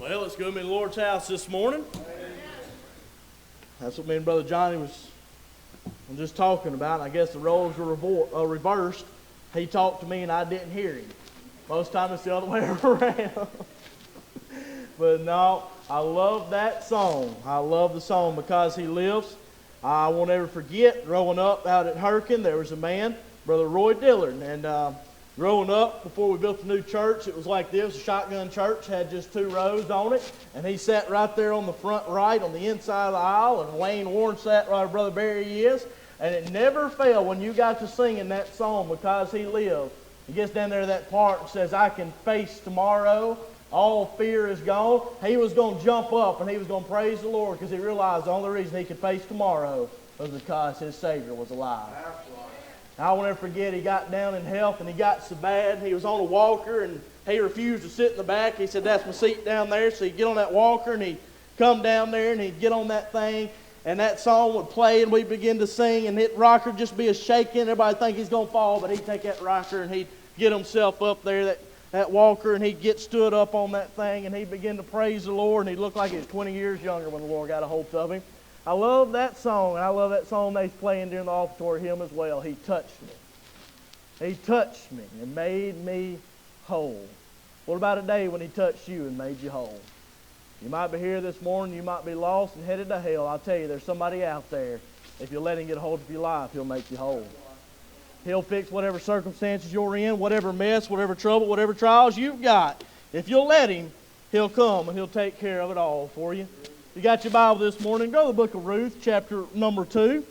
Well, let's go to the Lord's house this morning. That's what me and Brother Johnny was just talking about. I guess the roles were reversed. He talked to me and I didn't hear him. Most of the time it's the other way around. But no, I love that song. I love the song Because He Lives. I won't ever forget growing up out at Hurricane, there was a man, Brother Roy Dillard, and growing up, before we built the new church, it was like this. A shotgun church had just 2 rows on it, and he sat right there on the front right on the inside of the aisle, and Wayne Warren sat right where Brother Barry is, and it never failed when you got to singing that song, Because He Lives. He gets down there to that part and says, I can face tomorrow. All fear is gone. He was going to jump up and he was going to praise the Lord because he realized the only reason he could face tomorrow was because his Savior was alive. I won't ever forget, he got down in health and he got so bad. He was on a walker and he refused to sit in the back. He said, that's my seat down there. So he'd get on that walker and he'd come down there and he'd get on that thing and that song would play and we'd begin to sing and that rocker just be a shaking. Everybody think he's going to fall, but he'd take that rocker and he'd get himself up there, that walker, and he'd get stood up on that thing and he'd begin to praise the Lord and he'd look like he was 20 years younger when the Lord got a hold of him. I love that song, and I love that song they's playing during the offertory hymn as well. He touched me. He touched me and made me whole. What about a day when He touched you and made you whole? You might be here this morning, you might be lost and headed to hell. I'll tell you, there's somebody out there. If you let Him get a hold of your life, He'll make you whole. He'll fix whatever circumstances you're in, whatever mess, whatever trouble, whatever trials you've got. If you'll let Him, He'll come and He'll take care of it all for you. You got your Bible this morning, go to the book of Ruth, chapter number 2.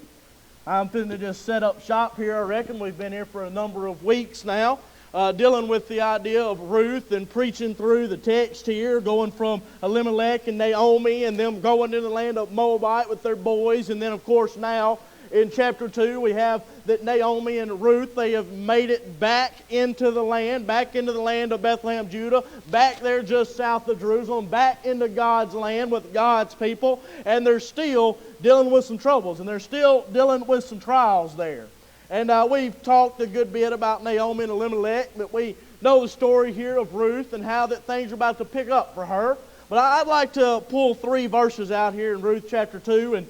I'm fitting to just set up shop here, I reckon. We've been here for a number of weeks now, dealing with the idea of Ruth and preaching through the text here, going from Elimelech and Naomi and them going into the land of Moabite with their boys. And then, of course, now in chapter 2, we have that Naomi and Ruth, they have made it back into the land of Bethlehem, Judah, back there just south of Jerusalem, back into God's land with God's people, and they're still dealing with some troubles, and they're still dealing with some trials there. And we've talked a good bit about Naomi and Elimelech, but we know the story here of Ruth and how that things are about to pick up for her. But I'd like to pull 3 verses out here in Ruth chapter 2 and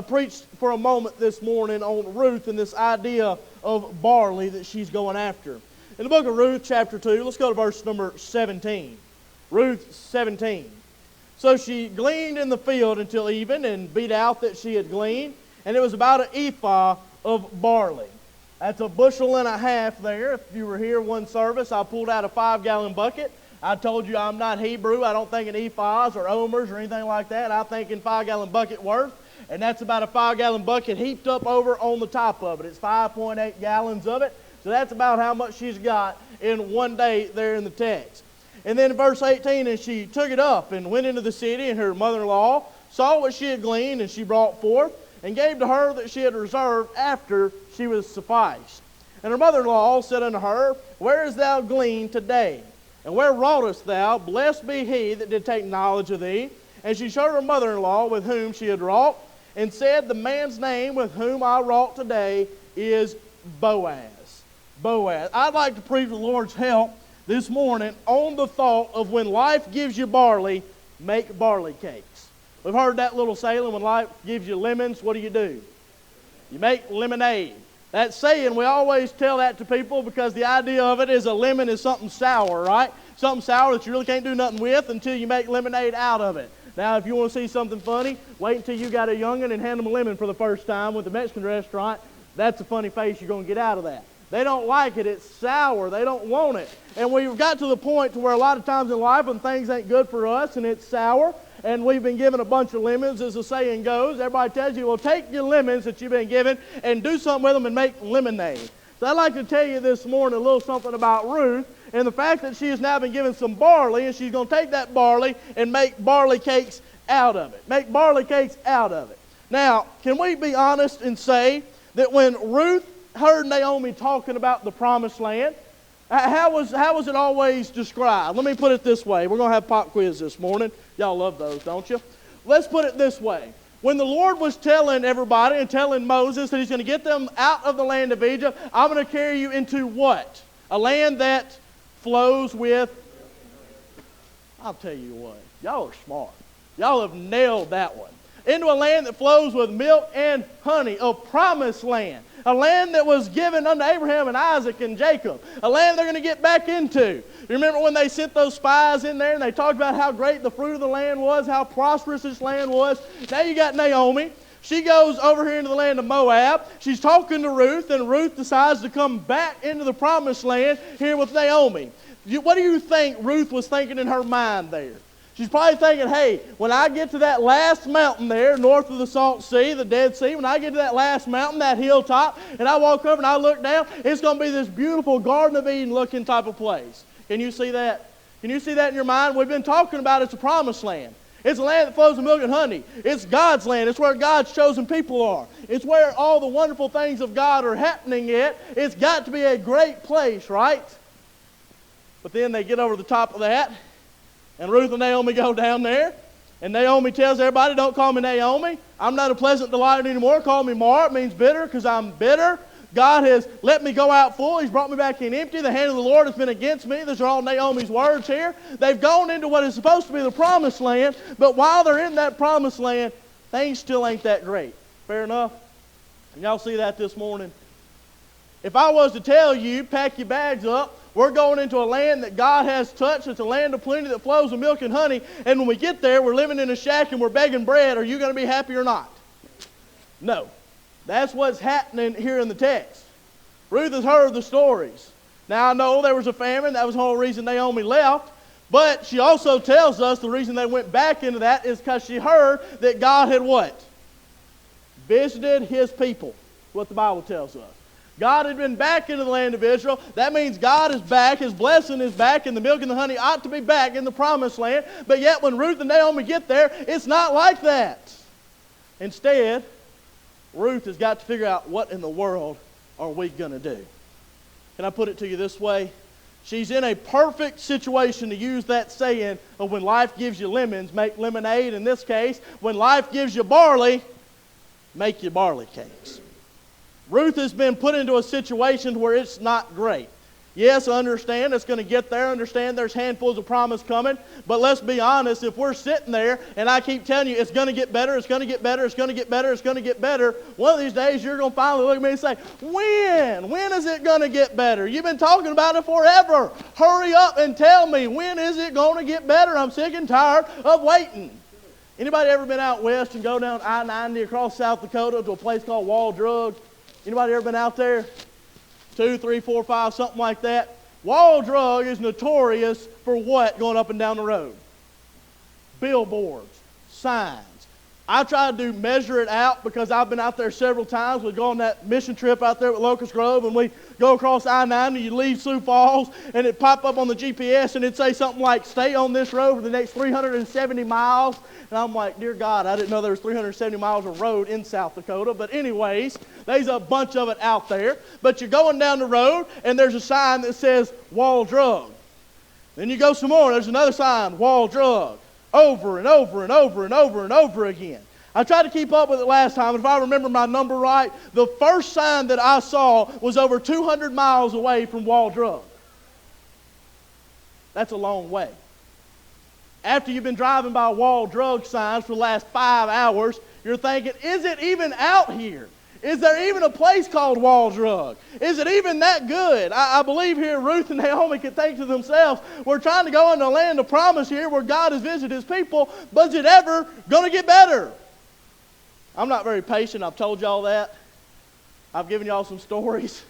preach for a moment this morning on Ruth and this idea of barley that she's going after. In the book of Ruth, chapter 2, let's go to verse number 17. Ruth 17. So she gleaned in the field until even and beat out that she had gleaned, and it was about an ephah of barley. That's a bushel and a half there. If you were here one service, I pulled out a 5-gallon bucket. I told you I'm not Hebrew. I don't think in ephahs or omers or anything like that. I think in 5-gallon bucket worth. And that's about a 5-gallon bucket heaped up over on the top of it. It's 5.8 gallons of it. So that's about how much she's got in one day there in the text. And then in verse 18, and she took it up and went into the city, and her mother-in-law saw what she had gleaned, and she brought forth, and gave to her that she had reserved after she was sufficed. And her mother-in-law said unto her, Where hast thou gleaned today? And where wroughtest thou? Blessed be he that did take knowledge of thee. And she showed her mother-in-law with whom she had wrought, and said, The man's name with whom I wrought today is Boaz. Boaz. I'd like to preach with the Lord's help this morning on the thought of when life gives you barley, make barley cakes. We've heard that little saying, when life gives you lemons, what do? You make lemonade. That saying, we always tell that to people because the idea of it is a lemon is something sour, right? Something sour that you really can't do nothing with until you make lemonade out of it. Now, if you want to see something funny, wait until you got a youngin' and hand them a lemon for the first time with the Mexican restaurant. That's a funny face you're going to get out of that. They don't like it. It's sour. They don't want it. And we've got to the point to where a lot of times in life when things ain't good for us and it's sour, and we've been given a bunch of lemons, as the saying goes, everybody tells you, well, take your lemons that you've been given and do something with them and make lemonade. So I'd like to tell you this morning a little something about Ruth and the fact that she has now been given some barley, and she's going to take that barley and make barley cakes out of it. Make barley cakes out of it. Now, can we be honest and say that when Ruth heard Naomi talking about the promised land, how was it always described? Let me put it this way. We're going to have pop quiz this morning. Y'all love those, don't you? Let's put it this way. When the Lord was telling everybody and telling Moses that He's going to get them out of the land of Egypt, I'm going to carry you into what? A land that flows with I'll tell you what, y'all are smart. Y'all have nailed that one. Into a land that flows with milk and honey, a promised land. A land that was given unto Abraham and Isaac and Jacob. A land they're going to get back into. You remember when they sent those spies in there and they talked about how great the fruit of the land was, how prosperous this land was? Now you got Naomi. She goes over here into the land of Moab. She's talking to Ruth, and Ruth decides to come back into the promised land here with Naomi. What do you think Ruth was thinking in her mind there? She's probably thinking, hey, when I get to that last mountain there, north of the Salt Sea, the Dead Sea, when I get to that last mountain, that hilltop, and I walk over and I look down, it's going to be this beautiful Garden of Eden looking type of place. Can you see that? Can you see that in your mind? We've been talking about it's a promised land. It's a land that flows with milk and honey. It's God's land. It's where God's chosen people are. It's where all the wonderful things of God are happening at. It's got to be a great place, right? But then they get over the top of that, and Ruth and Naomi go down there, and Naomi tells everybody, don't call me Naomi. I'm not a pleasant delight anymore. Call me Mara. It means bitter because I'm bitter. God has let me go out full. He's brought me back in empty. The hand of the Lord has been against me. These are all Naomi's words here. They've gone into what is supposed to be the promised land, but while they're in that promised land, things still ain't that great. Fair enough? And y'all see that this morning? If I was to tell you, pack your bags up, we're going into a land that God has touched. It's a land of plenty that flows with milk and honey. And when we get there, we're living in a shack and we're begging bread. Are you going to be happy or not? No. That's what's happening here in the text. Ruth has heard the stories. Now, I know there was a famine. That was the whole reason Naomi left. But she also tells us the reason they went back into that is because she heard that God had what? Visited His people. What the Bible tells us. God had been back into the land of Israel. That means God is back. His blessing is back, and the milk and the honey ought to be back in the promised land. But yet when Ruth and Naomi get there, it's not like that. Instead, Ruth has got to figure out what in the world are we going to do. Can I put it to you this way? She's in a perfect situation to use that saying of when life gives you lemons, make lemonade. In this case, when life gives you barley, make your barley cakes. Ruth has been put into a situation where it's not great. Yes, I understand it's going to get there. Understand there's handfuls of promise coming. But let's be honest, if we're sitting there and I keep telling you it's going to get better, it's going to get better, it's going to get better, it's going to get better, one of these days you're going to finally look at me and say, when? When is it going to get better? You've been talking about it forever. Hurry up and tell me, when is it going to get better? I'm sick and tired of waiting. Anybody ever been out west and go down I-90 across South Dakota to a place called Wall Drug? Anybody ever been out there? 2, 3, 4, 5, something like that. Wall Drug is notorious for what going up and down the road? Billboards, signs. I tried to measure it out because I've been out there several times. We go on that mission trip out there with Locust Grove, and we go across I-90, you leave Sioux Falls, and it pop up on the GPS, and it'd say something like, stay on this road for the next 370 miles. And I'm like, dear God, I didn't know there was 370 miles of road in South Dakota. But anyways, there's a bunch of it out there. But you're going down the road, and there's a sign that says, Wall Drug. Then you go some more, there's another sign, Wall Drug. Over and over and over and over and over again. I tried to keep up with it last time, and if I remember my number right, the first sign that I saw was over 200 miles away from Wall Drug. That's a long way. After you've been driving by Wall Drug signs for the last 5 hours, you're thinking, is it even out here? Is there even a place called Wall Drug? Is it even that good? I believe here Ruth and Naomi can think to themselves, we're trying to go into a land of promise here where God has visited His people, but is it ever going to get better? I'm not very patient. I've told y'all that. I've given y'all some stories.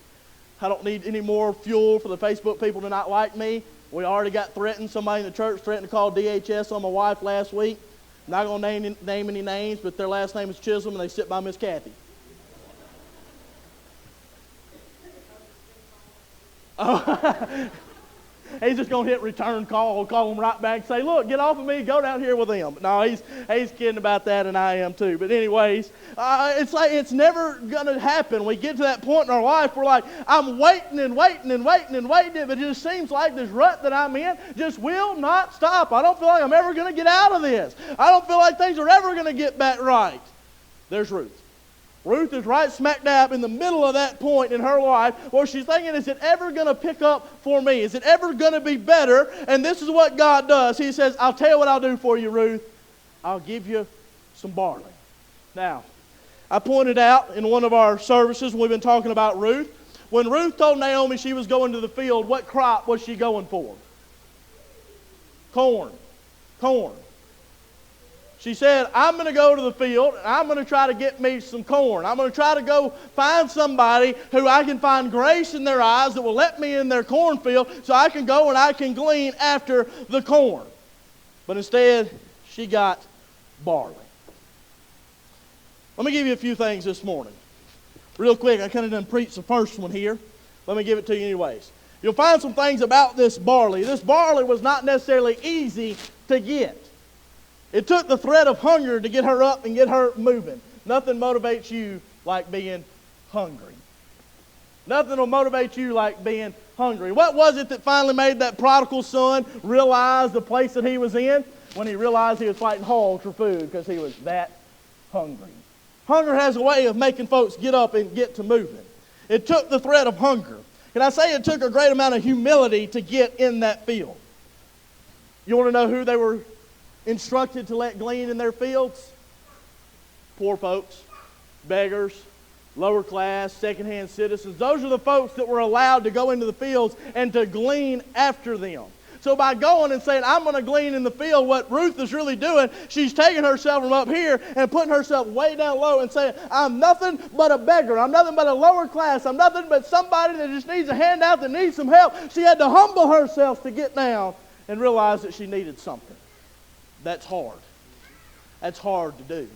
I don't need any more fuel for the Facebook people to not like me. We already got threatened. Somebody in the church threatened to call DHS on my wife last week. I'm not going to name any names, but their last name is Chisholm, and they sit by Miss Kathy. Oh, he's just going to hit return call him right back and say, look, get off of me, go down here with him. But no, he's kidding about that, and I am too. But anyways, it's like it's never going to happen. We get to that point in our life, we're like, I'm waiting and waiting and waiting and waiting, but it just seems like this rut that I'm in just will not stop. I don't feel like I'm ever going to get out of this. I don't feel like things are ever going to get back right. There's Ruth. Ruth is right smack dab in the middle of that point in her life where she's thinking, is it ever going to pick up for me? Is it ever going to be better? And this is what God does. He says, I'll tell you what I'll do for you, Ruth. I'll give you some barley. Now, I pointed out in one of our services when we've been talking about Ruth, when Ruth told Naomi she was going to the field, what crop was she going for? Corn. Corn. She said, I'm going to go to the field, and I'm going to try to get me some corn. I'm going to try to go find somebody who I can find grace in their eyes that will let me in their cornfield so I can go and I can glean after the corn. But instead, she got barley. Let me give you a few things this morning. Real quick, I kind of done preached the first one here. Let me give it to you anyways. You'll find some things about this barley. This barley was not necessarily easy to get. It took the threat of hunger to get her up and get her moving. Nothing motivates you like being hungry. Nothing will motivate you like being hungry. What was it that finally made that prodigal son realize the place that he was in? When he realized he was fighting hogs for food because he was that hungry. Hunger has a way of making folks get up and get to moving. It took the threat of hunger. Can I say it took a great amount of humility to get in that field? You want to know who they were instructed to let glean in their fields? Poor folks, beggars, lower class, secondhand citizens. Those are the folks that were allowed to go into the fields and to glean after them. So by going and saying, I'm going to glean in the field, what Ruth is really doing, she's taking herself from up here and putting herself way down low and saying, I'm nothing but a beggar. I'm nothing but a lower class. I'm nothing but somebody that just needs a handout, that needs some help. She had to humble herself to get down and realize that she needed something. That's hard. That's hard to do.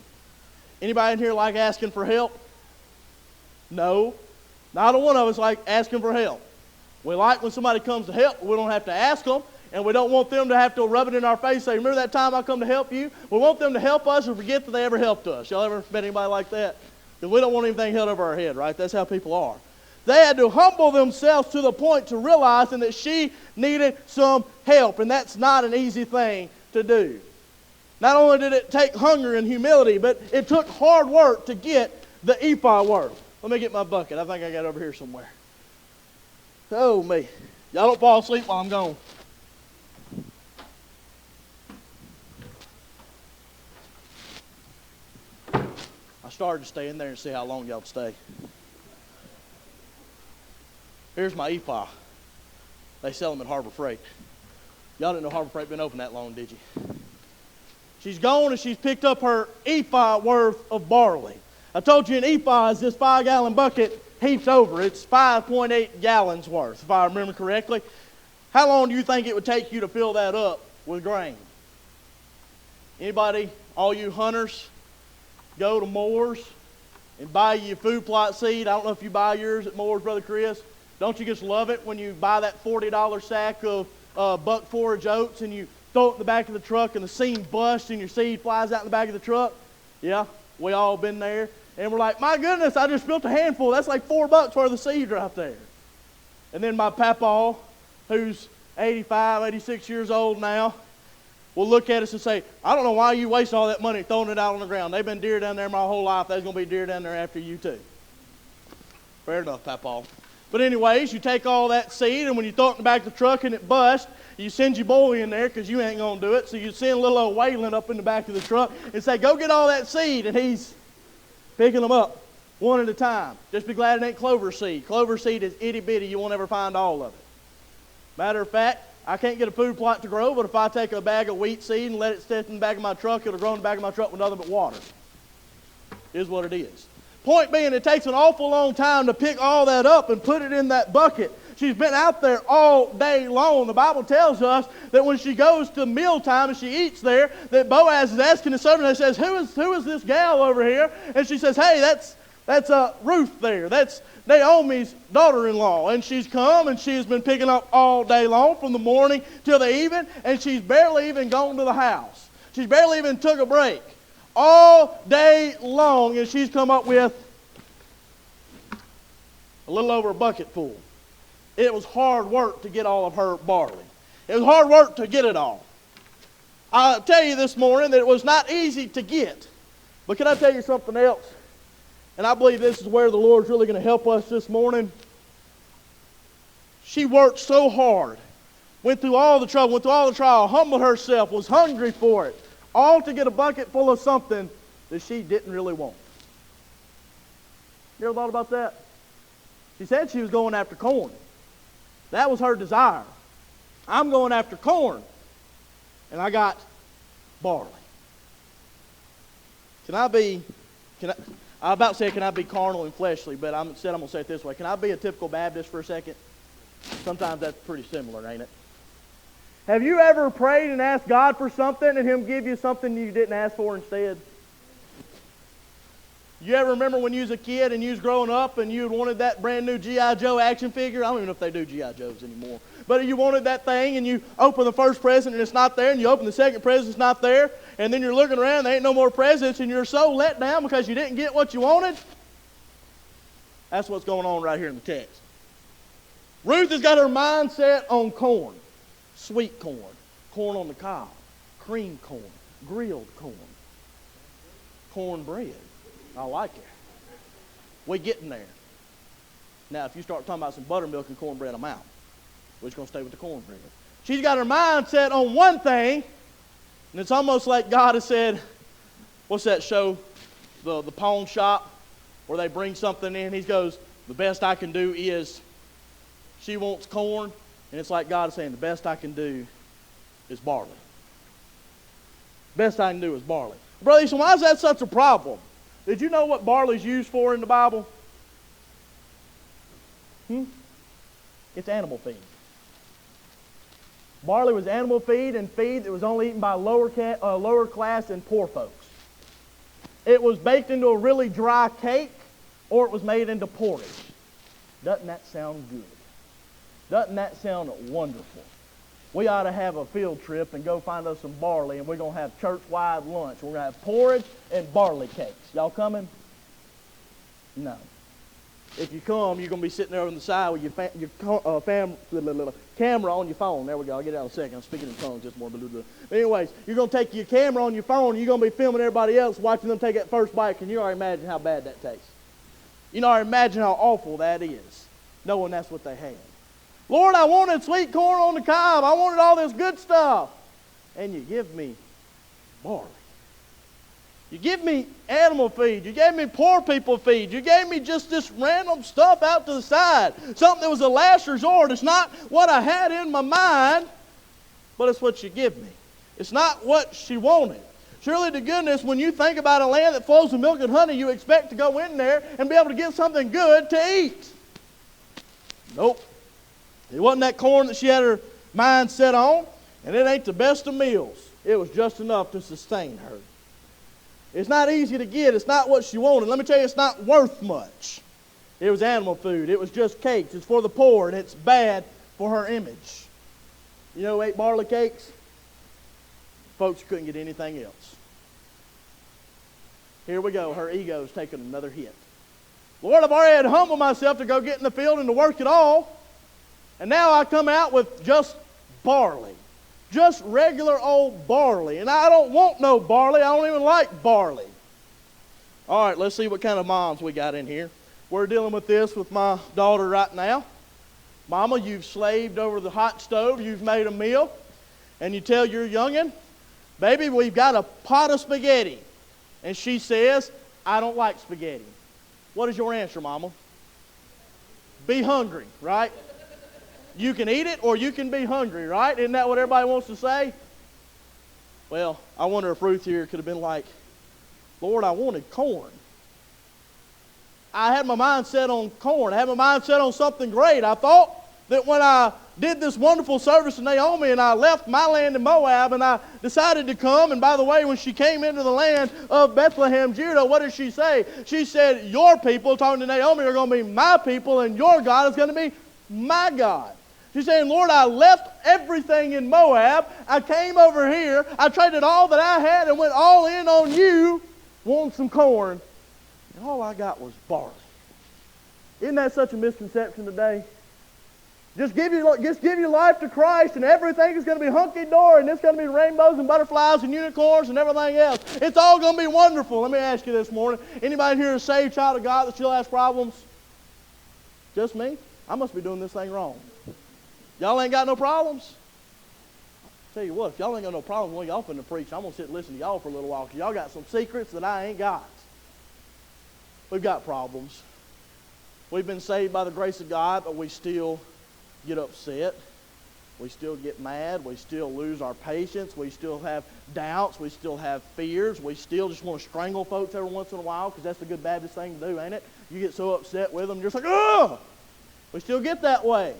Anybody in here like asking for help? No. Not a one of us like asking for help. We like when somebody comes to help, we don't have to ask them, and we don't want them to have to rub it in our face and say, remember that time I come to help you? We want them to help us and forget that they ever helped us. Y'all ever met anybody like that? Because we don't want anything held over our head, right? That's how people are. They had to humble themselves to the point to realizing that she needed some help, and that's not an easy thing to do. Not only did it take hunger and humility, but it took hard work to get the ephah worth. Let me get my bucket. I think I got it over here somewhere. Oh, me. Y'all don't fall asleep while I'm gone. I started to stay in there and see how long y'all would stay. Here's my ephah. They sell them at Harbor Freight. Y'all didn't know Harbor Freight been open that long, did you? She's gone and she's picked up her ephah worth of barley. I told you an ephah is this 5-gallon bucket heaped over. It's 5.8 gallons worth, if I remember correctly. How long do you think it would take you to fill that up with grain? Anybody, all you hunters, go to Moore's and buy you food plot seed? I don't know if you buy yours at Moore's, Brother Chris. Don't you just love it when you buy that $40 sack of buck forage oats and you throw it in the back of the truck and the seam busts and your seed flies out in the back of the truck? Yeah, we all been there. And we're like, my goodness, I just built a handful. That's like $4 worth of seed right there. And then my papaw, who's 85, 86 years old now, will look at us and say, I don't know why you waste all that money throwing it out on the ground. They've been deer down there my whole life. There's going to be deer down there after you too. Fair enough, papaw. But anyways, you take all that seed, and when you throw it in the back of the truck and it busts, you send your boy in there because you ain't going to do it. So you send little old Waylon up in the back of the truck and say, go get all that seed. And he's picking them up one at a time. Just be glad it ain't clover seed. Clover seed is itty bitty. You won't ever find all of it. Matter of fact, I can't get a food plot to grow, but if I take a bag of wheat seed and let it sit in the back of my truck, it'll grow in the back of my truck with nothing but water. Is what it is. Point being, it takes an awful long time to pick all that up and put it in that bucket. She's been out there all day long. The Bible tells us that when she goes to mealtime and she eats there, that Boaz is asking the servant and says, who is this gal over here? And she says, hey, that's Ruth there. That's Naomi's daughter-in-law. And she's come and she's been picking up all day long from the morning till the evening, and she's barely even gone to the house. She's barely even took a break. All day long, and she's come up with a little over a bucket full. It was hard work to get all of her barley. It was hard work to get it all. I'll tell you this morning that it was not easy to get. But can I tell you something else? and I believe this is where the Lord's really going to help us this morning. She worked so hard, went through all the trouble, went through all the trial, humbled herself, was hungry for it, all to get a bucket full of something that she didn't really want. You ever thought about that? She said she was going after corn. That was her desire. I'm going after corn, and I got barley. I was about to say, can I be carnal and fleshly, but I'm going to say it this way. Can I be a typical Baptist for a second? Sometimes that's pretty similar, ain't it? Have you ever prayed and asked God for something and Him give you something you didn't ask for instead? You ever remember when you was a kid and you was growing up and you wanted that brand new G.I. Joe action figure? I don't even know if they do G.I. Joes anymore. But you wanted that thing and you open the first present and it's not there, and you open the second present, it's not there, and then you're looking around, there ain't no more presents, and you're so let down because you didn't get what you wanted? That's what's going on right here in the text. Ruth has got her mind set on corn. Sweet corn, corn on the cob, cream corn, grilled corn, cornbread. I like it. We're getting there. Now, if you start talking about some buttermilk and cornbread, I'm out. We're just going to stay with the cornbread. She's got her mind set on one thing, and it's almost like God has said, what's that show, the pawn shop, where they bring something in. He goes, the best I can do is, she wants corn, and it's like God is saying, the best I can do is barley. Best I can do is barley. Brother Easton, why is that such a problem? Did you know what barley's used for in the Bible? It's animal feed. Barley was animal feed, and feed that was only eaten by lower class and poor folks. It was baked into a really dry cake, or it was made into porridge. Doesn't that sound good? Doesn't that sound wonderful? We ought to have a field trip and go find us some barley, and we're going to have church-wide lunch. We're going to have porridge and barley cakes. Y'all coming? No. If you come, you're going to be sitting there on the side with your camera on your phone. There we go. I'll get it out in a second. I'm speaking in tongues just more. But anyways, you're going to take your camera on your phone, and you're going to be filming everybody else, watching them take that first bite. Can you already imagine how bad that tastes? You can already imagine how awful that is, knowing that's what they had. Lord, I wanted sweet corn on the cob. I wanted all this good stuff. And you give me barley. You give me animal feed. You gave me poor people feed. You gave me just this random stuff out to the side. Something that was a last resort. It's not what I had in my mind, but it's what you give me. It's not what she wanted. Surely to goodness, when you think about a land that flows with milk and honey, you expect to go in there and be able to get something good to eat. Nope. It wasn't that corn that she had her mind set on, and it ain't the best of meals. It was just enough to sustain her. It's not easy to get. It's not what she wanted. Let me tell you, it's not worth much. It was animal food. It was just cakes. It's for the poor, and it's bad for her image. You know who ate barley cakes? Folks who couldn't get anything else. Here we go. Her ego's taking another hit. Lord, I've already had to humble myself to go get in the field and to work it all. And now I come out with just barley. Just regular old barley. And I don't want no barley. I don't even like barley. All right, let's see what kind of moms we got in here. We're dealing with this with my daughter right now. Mama, you've slaved over the hot stove. You've made a meal. And you tell your youngin', baby, we've got a pot of spaghetti. And she says, I don't like spaghetti. What is your answer, Mama? Be hungry, right? You can eat it or you can be hungry, right? Isn't that what everybody wants to say? Well, I wonder if Ruth here could have been like, Lord, I wanted corn. I had my mind set on corn. I had my mind set on something great. I thought that when I did this wonderful service to Naomi and I left my land in Moab and I decided to come, and by the way, when she came into the land of Bethlehem, Judah, what did she say? She said, your people, talking to Naomi, are going to be my people, and your God is going to be my God. She's saying, Lord, I left everything in Moab. I came over here. I traded all that I had and went all in on you, wanting some corn. And all I got was barley. Isn't that such a misconception today? Just give your life to Christ, and everything is going to be hunky-dory, and it's going to be rainbows and butterflies and unicorns and everything else. It's all going to be wonderful. Let me ask you this morning, anybody here a saved child of God that still has problems? Just me? I must be doing this thing wrong. Y'all ain't got no problems? Tell you what, if y'all ain't got no problems, well, y'all finna preach. I'm going to sit and listen to y'all for a little while, because y'all got some secrets that I ain't got. We've got problems. We've been saved by the grace of God, but we still get upset. We still get mad. We still lose our patience. We still have doubts. We still have fears. We still just want to strangle folks every once in a while, because that's the good Baptist thing to do, ain't it? You get so upset with them, you're just like, ugh! We still get that way.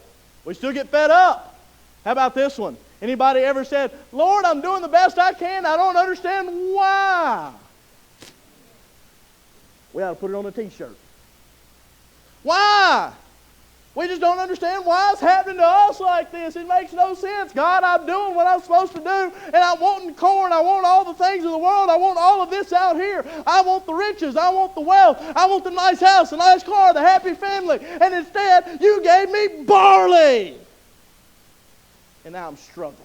We still get fed up. How about this one? Anybody ever said, Lord, I'm doing the best I can. I don't understand why. We ought to put it on a t-shirt. Why? We just don't understand why it's happening to us like this. It makes no sense. God, I'm doing what I'm supposed to do, and I'm wanting corn. I want all the things of the world. I want all of this out here. I want the riches. I want the wealth. I want the nice house, the nice car, the happy family. And instead, you gave me barley. And now I'm struggling.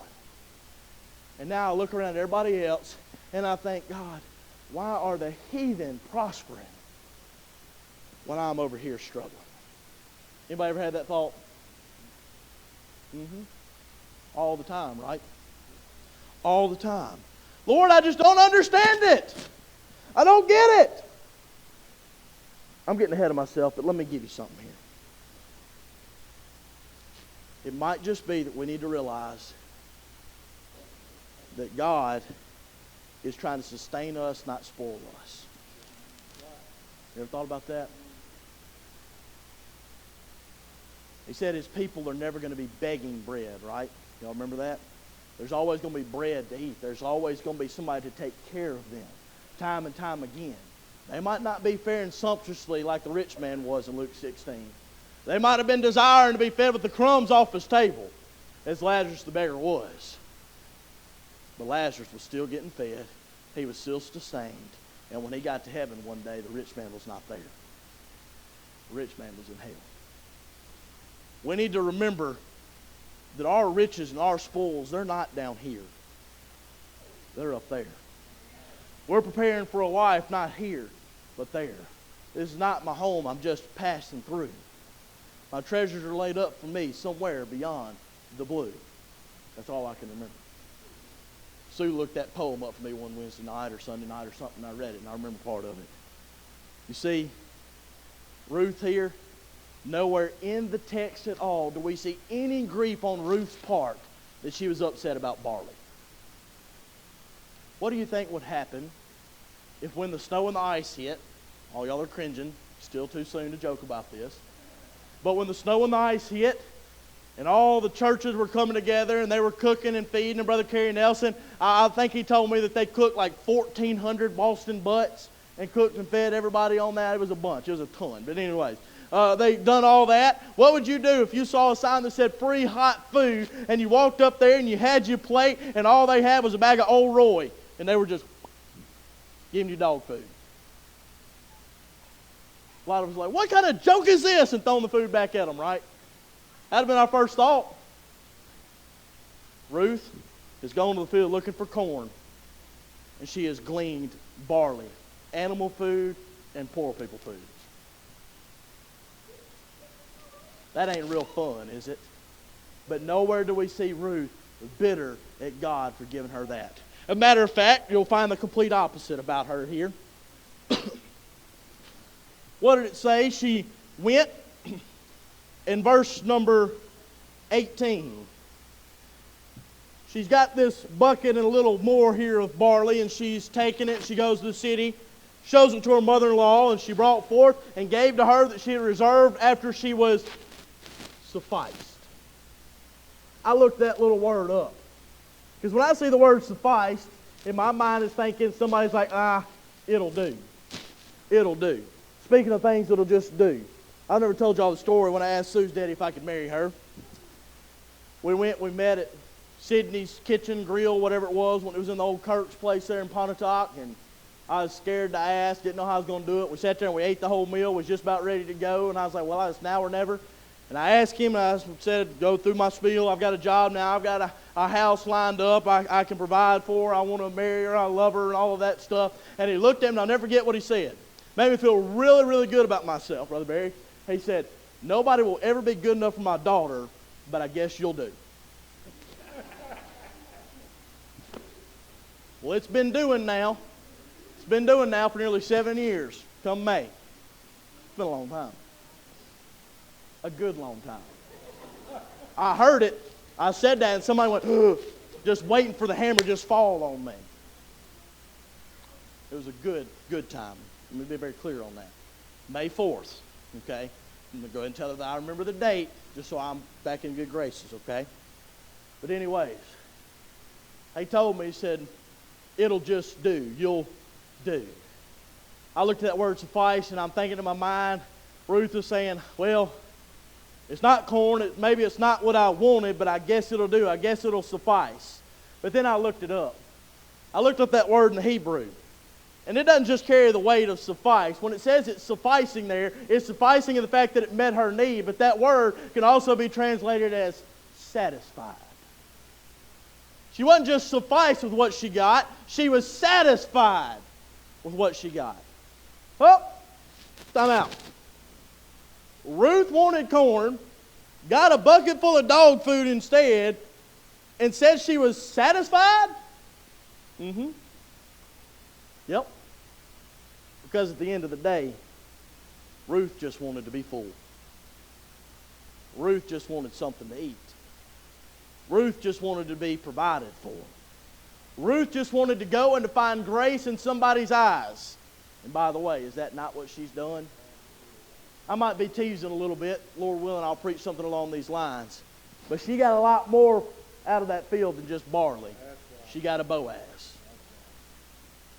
And now I look around at everybody else, and I think, God, why are the heathen prospering when I'm over here struggling? Anybody ever had that thought? All the time, right? All the time. Lord, I just don't understand it. I don't get it. I'm getting ahead of myself, but let me give you something here. It might just be that we need to realize that God is trying to sustain us, not spoil us. You ever thought about that? He said his people are never going to be begging bread, right? Y'all remember that? There's always going to be bread to eat. There's always going to be somebody to take care of them, time and time again. They might not be faring sumptuously like the rich man was in Luke 16. They might have been desiring to be fed with the crumbs off his table, as Lazarus the beggar was. But Lazarus was still getting fed. He was still sustained. And when he got to heaven one day, the rich man was not there. The rich man was in hell. We need to remember that our riches and our spoils, they're not down here. They're up there. We're preparing for a life not here, but there. This is not my home. I'm just passing through. My treasures are laid up for me somewhere beyond the blue. That's all I can remember. Sue looked that poem up for me one Wednesday night or Sunday night or something. I read it, and I remember part of it. You see, Ruth here, nowhere in the text at all do we see any grief on Ruth's part that she was upset about barley. What do you think would happen if when the snow and the ice hit, all y'all are cringing, still too soon to joke about this, but when the snow and the ice hit and all the churches were coming together and they were cooking and feeding, and Brother Kerry Nelson, I think he told me that they cooked like 1,400 Boston butts and cooked and fed everybody on that. It was a bunch. It was a ton. But anyways, they done all that. What would you do if you saw a sign that said free hot food and you walked up there and you had your plate and all they had was a bag of Old Roy and they were just giving you dog food? A lot of us were like, what kind of joke is this? And throwing the food back at them, right? That'd have been our first thought. Ruth has gone to the field looking for corn, and she has gleaned barley, animal food, and poor people food. That ain't real fun, is it? But nowhere do we see Ruth bitter at God for giving her that. As a matter of fact, you'll find the complete opposite about her here. What did it say? She went in verse number 18. She's got this bucket and a little more here of barley, and she's taken it. She goes to the city, shows it to her mother-in-law, and she brought forth and gave to her that she had reserved after she was sufficed. I looked that little word up. Because when I see the word sufficed, in my mind is thinking somebody's like, it'll do. It'll do. Speaking of things that'll just do. I never told y'all the story when I asked Sue's daddy if I could marry her. We met at Sydney's Kitchen Grill, whatever it was, when it was in the old Kirk's place there in Pontotoc, and I was scared to ask, didn't know how I was going to do it. We sat there and we ate the whole meal, was just about ready to go, and I was like, well, it's now or never. And I asked him, and I said, go through my spiel. I've got a job now. I've got a house lined up. I can provide for her. I want to marry her. I love her and all of that stuff. And he looked at me, and I'll never forget what he said. Made me feel really, really good about myself, Brother Barry. He said, nobody will ever be good enough for my daughter, but I guess you'll do. Well, it's been doing now. It's been doing now for nearly 7 years, come May. It's been a long time. A good long time. I heard it. I said that, and somebody went, ugh, just waiting for the hammer to just fall on me. It was a good time. Let me be very clear on that. May 4th, okay? I'm going to go ahead and tell her that I remember the date, just so I'm back in good graces, okay? But anyways, he told me, he said, it'll just do. You'll do. I looked at that word suffice, and I'm thinking in my mind, Ruth is saying, well, it's not corn. Maybe it's not what I wanted, but I guess it'll do. I guess it'll suffice. But then I looked it up. I looked up that word in the Hebrew. And it doesn't just carry the weight of suffice. When it says it's sufficing there, it's sufficing in the fact that it met her need. But that word can also be translated as satisfied. She wasn't just sufficed with what she got. She was satisfied with what she got. Oh, time out. Ruth wanted corn, got a bucket full of dog food instead, and said she was satisfied? Mm-hmm. Yep. Because at the end of the day, Ruth just wanted to be full. Ruth just wanted something to eat. Ruth just wanted to be provided for. Ruth just wanted to go and to find grace in somebody's eyes. And by the way, is that not what she's done? I might be teasing a little bit. Lord willing, I'll preach something along these lines. But she got a lot more out of that field than just barley. She got a Boaz.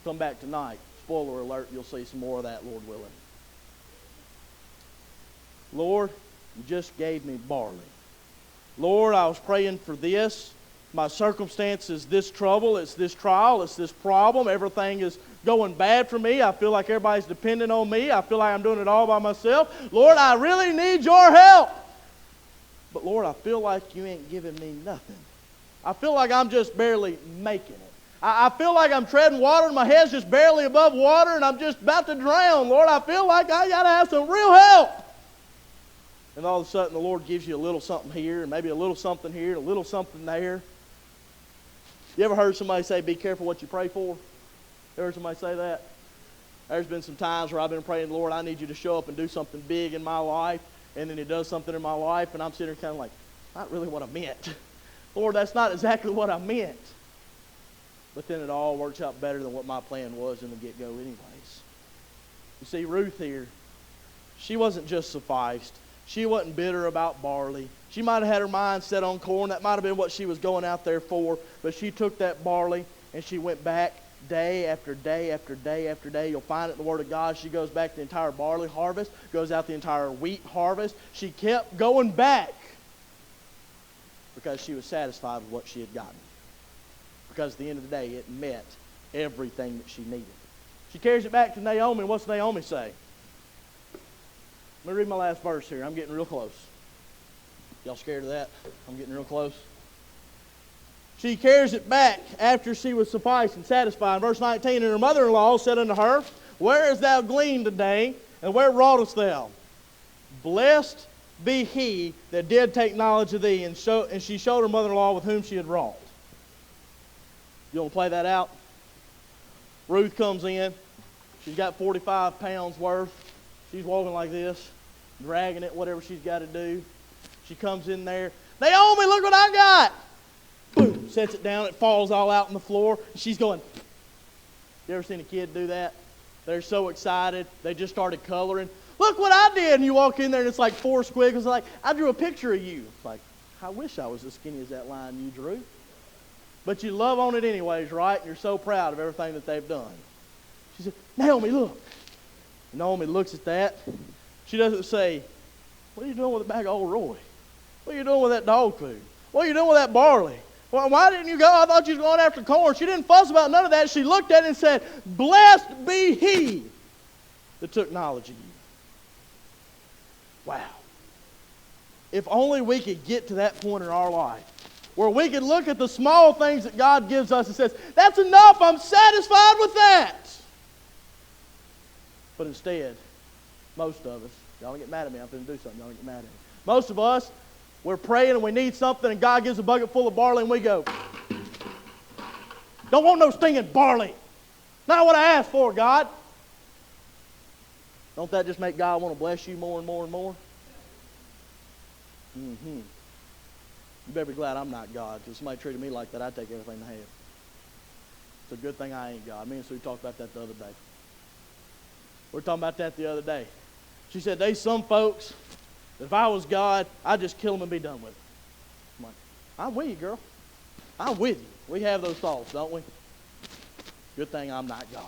Come back tonight. Spoiler alert, you'll see some more of that, Lord willing. Lord, you just gave me barley. Lord, I was praying for this. My circumstance is this trouble, it's this trial, it's this problem. Everything is going bad for me. I feel like everybody's dependent on me. I feel like I'm doing it all by myself. Lord, I really need your help. But Lord, I feel like you ain't giving me nothing. I feel like I'm just barely making it. I feel like I'm treading water and my head's just barely above water and I'm just about to drown. Lord, I feel like I got to have some real help. And all of a sudden the Lord gives you a little something here and maybe a little something here, a little something there. You ever heard somebody say, be careful what you pray for? You heard somebody say that? There's been some times where I've been praying, Lord, I need you to show up and do something big in my life. And then he does something in my life and I'm sitting there kind of like, not really what I meant. Lord, that's not exactly what I meant. But then it all works out better than what my plan was in the get-go anyways. You see, Ruth here, she wasn't just sufficed. She wasn't bitter about barley. She might have had her mind set on corn. That might have been what she was going out there for. But she took that barley and she went back day after day after day after day. You'll find it in the Word of God. She goes back the entire barley harvest, goes out the entire wheat harvest. She kept going back because she was satisfied with what she had gotten. Because at the end of the day, it met everything that she needed. She carries it back to Naomi, and what's Naomi say? Let me read my last verse here. I'm getting real close. Y'all scared of that? I'm getting real close. She carries it back after she was sufficed and satisfied. Verse 19, and her mother-in-law said unto her, where hast thou gleaned today, and where wroughtest thou? Blessed be he that did take knowledge of thee. And she showed her mother-in-law with whom she had wrought. You want to play that out? Ruth comes in. She's got 45 pounds worth. She's walking like this, dragging it, whatever she's got to do. She comes in there. Naomi, look what I got. Boom, sets it down. It falls all out on the floor. She's going, you ever seen a kid do that? They're so excited. They just started coloring. Look what I did. And you walk in there and it's like 4 squiggles. Like, I drew a picture of you. It's like, I wish I was as skinny as that line you drew. But you love on it anyways, right? And you're so proud of everything that they've done. She said, Naomi, look. And Naomi looks at that. She doesn't say, what are you doing with a bag of Old Roy? What are you doing with that dog food? What are you doing with that barley? Well, why didn't you go? I thought you was going after corn. She didn't fuss about none of that. She looked at it and said, blessed be he that took knowledge of you. Wow. If only we could get to that point in our life where we could look at the small things that God gives us and says, that's enough, I'm satisfied with that. But instead, most of us, y'all don't get mad at me, I'm going to do something, y'all don't get mad at me. Most of us, we're praying and we need something and God gives a bucket full of barley and we go, don't want no stinging barley. Not what I asked for, God. Don't that just make God want to bless you more and more and more? Mm-hmm. You better be glad I'm not God, because if somebody treated me like that, I'd take everything to hell. It's a good thing I ain't God. Me and Sue talked about that the other day. We were talking about that the other day. She said, there's some folks that if I was God, I'd just kill them and be done with it. I'm like, I'm with you, girl. I'm with you. We have those thoughts, don't we? Good thing I'm not God.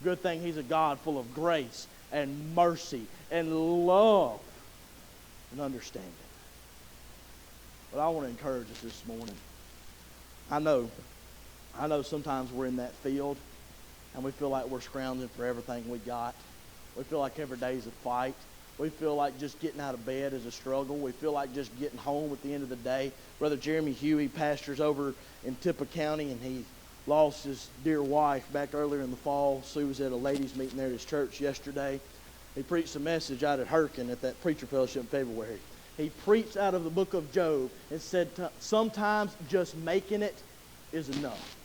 Good thing He's a God full of grace and mercy and love and understanding. But I want to encourage us this morning. I know sometimes we're in that field and we feel like we're scrounging for everything we got. We feel like every day is a fight. We feel like just getting out of bed is a struggle. We feel like just getting home at the end of the day. Brother Jeremy Huey pastors over in Tippah County, and he lost his dear wife back earlier in the fall. Sue was at a ladies' meeting there at his church yesterday. He preached a message out at Hurricane at that preacher fellowship in February. He preached out of the book of Job and said sometimes just making it is enough.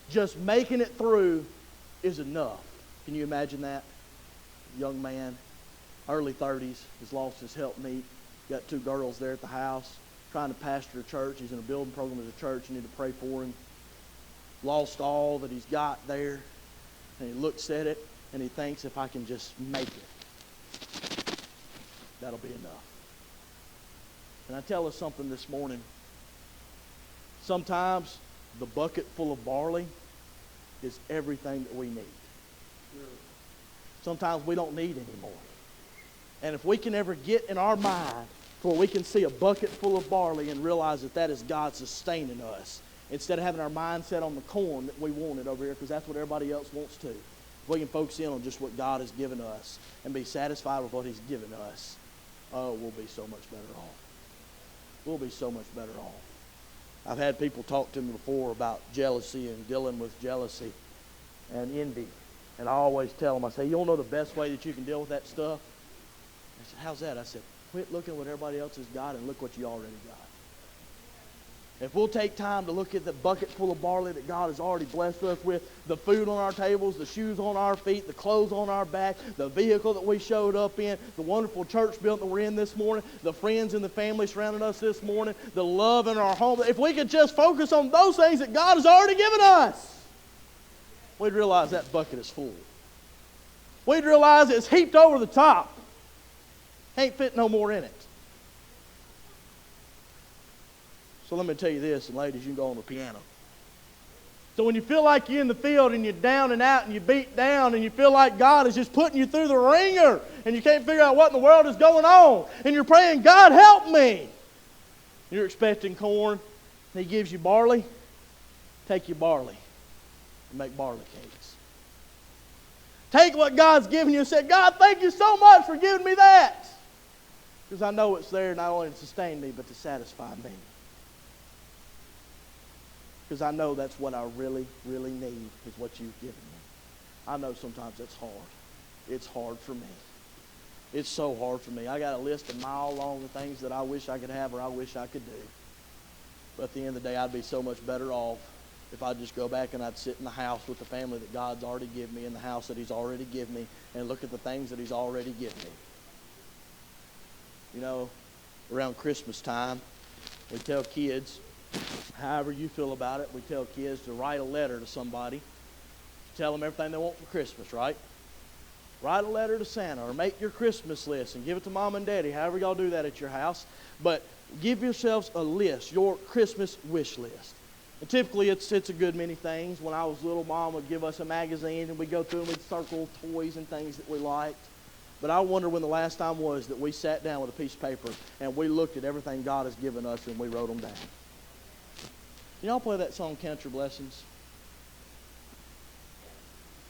Just making it through is enough. Can you imagine that? Young man, early 30s, has lost his helpmeet. Got 2 girls there at the house, trying to pastor a church. He's in a building program at a church. You need to pray for him. Lost all that he's got there. And he looks at it and he thinks, if I can just make it, that'll be enough. Can I tell us something this morning? Sometimes the bucket full of barley is everything that we need. Sometimes we don't need anymore. And if we can ever get in our mind where we can see a bucket full of barley and realize that that is God sustaining us, instead of having our mind set on the corn that we wanted over here, because that's what everybody else wants too. If we can focus in on just what God has given us and be satisfied with what He's given us, oh, we'll be so much better off. We'll be so much better off. I've had people talk to me before about jealousy and dealing with jealousy and envy. And I always tell them, I say, you don't know the best way that you can deal with that stuff? I said, how's that? I said, quit looking at what everybody else has got and look what you already got. If we'll take time to look at the bucket full of barley that God has already blessed us with, the food on our tables, the shoes on our feet, the clothes on our back, the vehicle that we showed up in, the wonderful church building that we're in this morning, the friends and the family surrounding us this morning, the love in our home, if we could just focus on those things that God has already given us, we'd realize that bucket is full. We'd realize it's heaped over the top. Ain't fit no more in it. So let me tell you this, and ladies, you can go on the piano. So when you feel like you're in the field and you're down and out and you're beat down and you feel like God is just putting you through the ringer and you can't figure out what in the world is going on and you're praying, God, help me. You're expecting corn and He gives you barley. Take your barley and make barley cakes. Take what God's given you and say, God, thank you so much for giving me that. Because I know it's there not only to sustain me, but to satisfy me. Because I know that's what I really, really need is what you've given me. I know sometimes it's hard. It's hard for me. It's so hard for me. I got a list a mile long of things that I wish I could have or I wish I could do. But at the end of the day, I'd be so much better off if I'd just go back and I'd sit in the house with the family that God's already given me, in the house that He's already given me, and look at the things that He's already given me. You know, around Christmas time, we tell kids, however you feel about it, we tell kids to write a letter to somebody, tell them everything they want for Christmas, right? Write a letter to Santa or make your Christmas list and give it to Mom and Daddy, however y'all do that at your house. But give yourselves a list, your Christmas wish list. And typically it's a good many things. When I was little, Mom would give us a magazine and we'd go through and we'd circle toys and things that we liked. But I wonder when the last time was that we sat down with a piece of paper and we looked at everything God has given us and we wrote them down. Can y'all play that song, Count Your Blessings?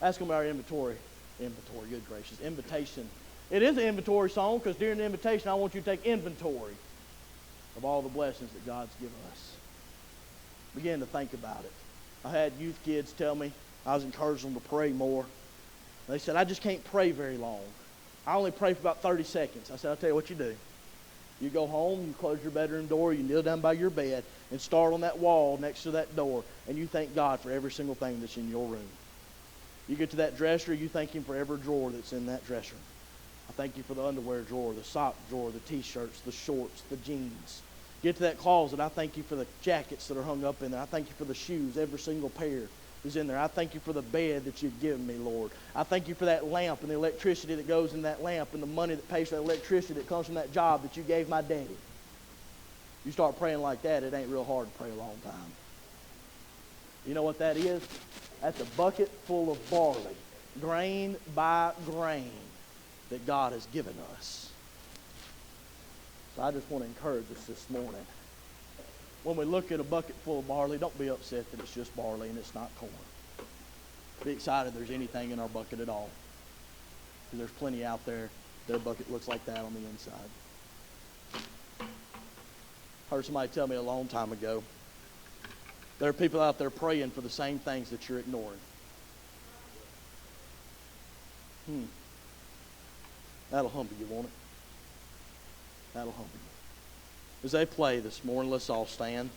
Ask them about our invitation It is an inventory song because during the invitation, I want you to take inventory of all the blessings that God's given us. Begin to think about it. I had youth kids tell me, I was encouraging them to pray more. They said, I just can't pray very long. I only pray for about 30 seconds. I said, I'll tell you what you do. You go home, you close your bedroom door, you kneel down by your bed and start on that wall next to that door, and you thank God for every single thing that's in your room. You get to that dresser, you thank Him for every drawer that's in that dresser. I thank You for the underwear drawer, the sock drawer, the T-shirts, the shorts, the jeans. Get to that closet, I thank You for the jackets that are hung up in there. I thank You for the shoes, every single pair is in there. I thank You for the bed that You've given me, Lord. I thank You for that lamp and the electricity that goes in that lamp and the money that pays for that electricity that comes from that job that You gave my daddy. You start praying like that, it ain't real hard to pray a long time. You know what that is? That's a bucket full of barley, grain by grain, that God has given us. So I just want to encourage us this morning. When we look at a bucket full of barley, don't be upset that it's just barley and it's not corn. Be excited there's anything in our bucket at all. Because there's plenty out there, their bucket looks like that on the inside. Heard somebody tell me a long time ago, there are people out there praying for the same things that you're ignoring. That'll humble you, won't it? That'll humble you. As they play this morning, let's all stand.